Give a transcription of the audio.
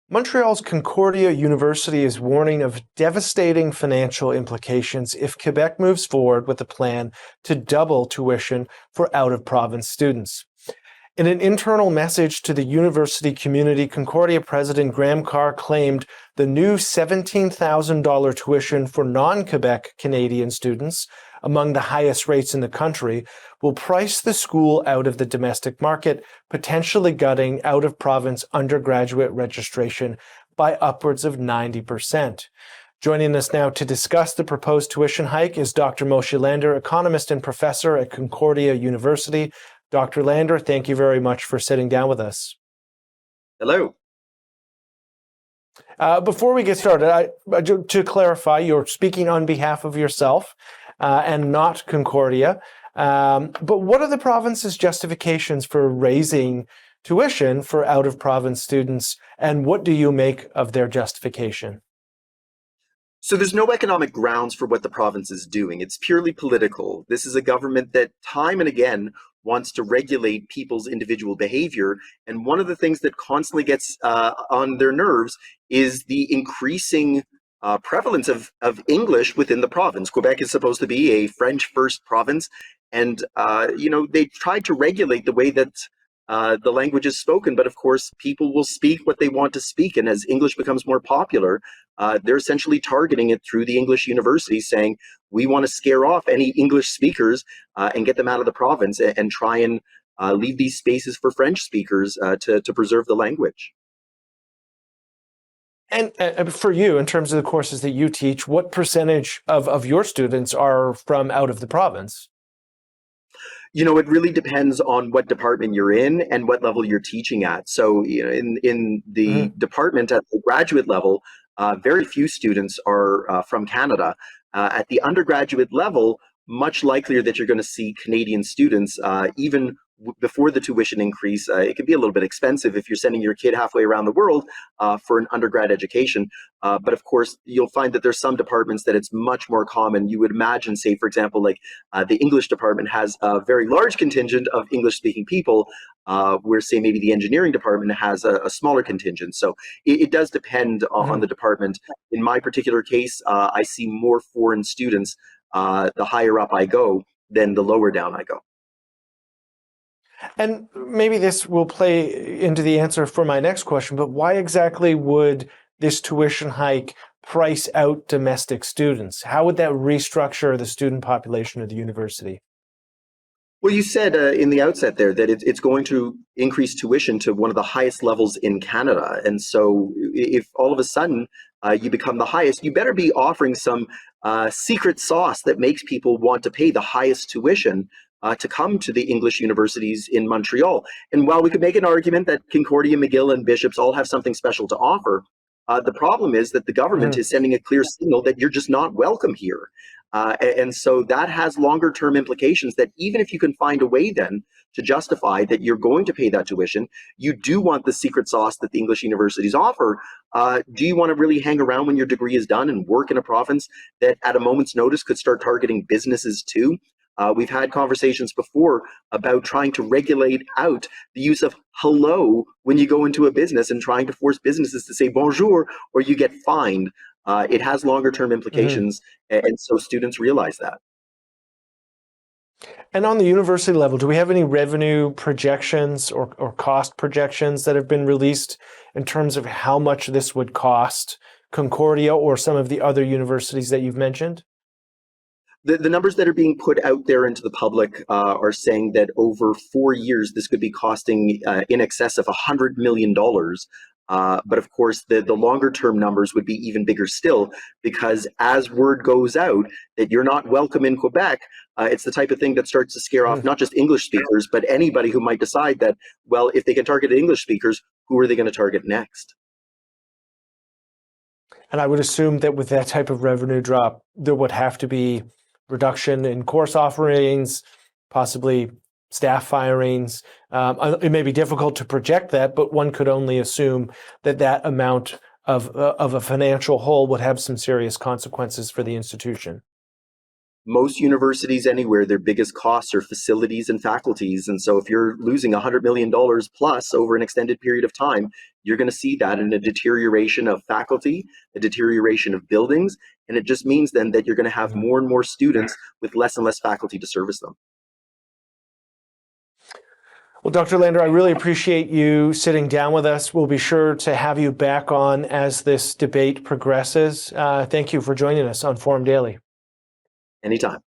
Montreal's Concordia University is warning of devastating financial implications if Quebec moves forward with a plan to double tuition for out-of-province students. In an internal message to the university community, Concordia President Graham Carr claimed the new $17,000 tuition for non-Quebec Canadian students, among the highest rates in the country, will price the school out of the domestic market, potentially gutting out-of-province undergraduate registration by upwards of 90%. Joining us now to discuss the proposed tuition hike is Dr. Moshe Lander, Economist and Professor at Concordia University. Dr. Lander, thank you very much for sitting down with us. Hello. Before we get started, to clarify, you're speaking on behalf of yourself and not Concordia. But what are the province's justifications for raising tuition for out-of-province students, and what do you make of their justification? So there's no economic grounds for what the province is doing. It's purely political. This is a government that time and again wants to regulate people's individual behavior. And one of the things that constantly gets on their nerves is the increasing prevalence of English within the province. Quebec is supposed to be a French first province. And, they tried to regulate the way that the language is spoken, but of course, people will speak what they want to speak. And as English becomes more popular, they're essentially targeting it through the English universities, saying, we want to scare off any English speakers and get them out of the province and try and leave these spaces for French speakers to preserve the language. And for you, in terms of the courses that you teach, what percentage of your students are from out of the province? It really depends on what department you're in and what level you're teaching at. So, in the department at the graduate level, very few students are from Canada. At the undergraduate level, much likelier that you're going to see Canadian students, even before the tuition increase. It can be a little bit expensive if you're sending your kid halfway around the world for an undergrad education. But of course, you'll find that there's some departments that it's much more common. You would imagine, say, for example, like the English department has a very large contingent of English-speaking people, where, say, maybe the engineering department has a smaller contingent. So it does depend on the department. In my particular case, I see more foreign students the higher up I go than the lower down I go. And maybe this will play into the answer for my next question, but why exactly would this tuition hike price out domestic students? How would that restructure the student population of the university? Well, you said in the outset there that it's going to increase tuition to one of the highest levels in Canada. And so if all of a sudden you become the highest, you better be offering some secret sauce that makes people want to pay the highest tuition to come to the English universities in Montreal. And while we could make an argument that Concordia, McGill, and Bishops all have something special to offer, the problem is that the government is sending a clear signal that you're just not welcome here. And so that has longer term implications that even if you can find a way then to justify that you're going to pay that tuition, you do want the secret sauce that the English universities offer. Do you want to really hang around when your degree is done and work in a province that at a moment's notice could start targeting businesses too? We've had conversations before about trying to regulate out the use of hello when you go into a business and trying to force businesses to say bonjour or you get fined. It has longer term implications, and so students realize that. And on the university level, do we have any revenue projections or cost projections that have been released in terms of how much this would cost Concordia or some of the other universities that you've mentioned? The numbers that are being put out there into the public are saying that over 4 years, this could be costing in excess of $100 million. But of course, the longer term numbers would be even bigger still, because as word goes out that you're not welcome in Quebec, it's the type of thing that starts to scare off not just English speakers, but anybody who might decide that, well, if they can target English speakers, who are they going to target next? And I would assume that with that type of revenue drop, there would have to be reduction in course offerings, possibly staff firings. It may be difficult to project that, but one could only assume that that amount of a financial hole would have some serious consequences for the institution. Most universities anywhere, their biggest costs are facilities and faculties. And so if you're losing $100 million plus over an extended period of time, you're going to see that in a deterioration of faculty, a deterioration of buildings, and it just means then that you're going to have more and more students with less and less faculty to service them. Well, Dr. Lander, I really appreciate you sitting down with us. We'll be sure to have you back on as this debate progresses. Thank you for joining us on Forum Daily. Anytime.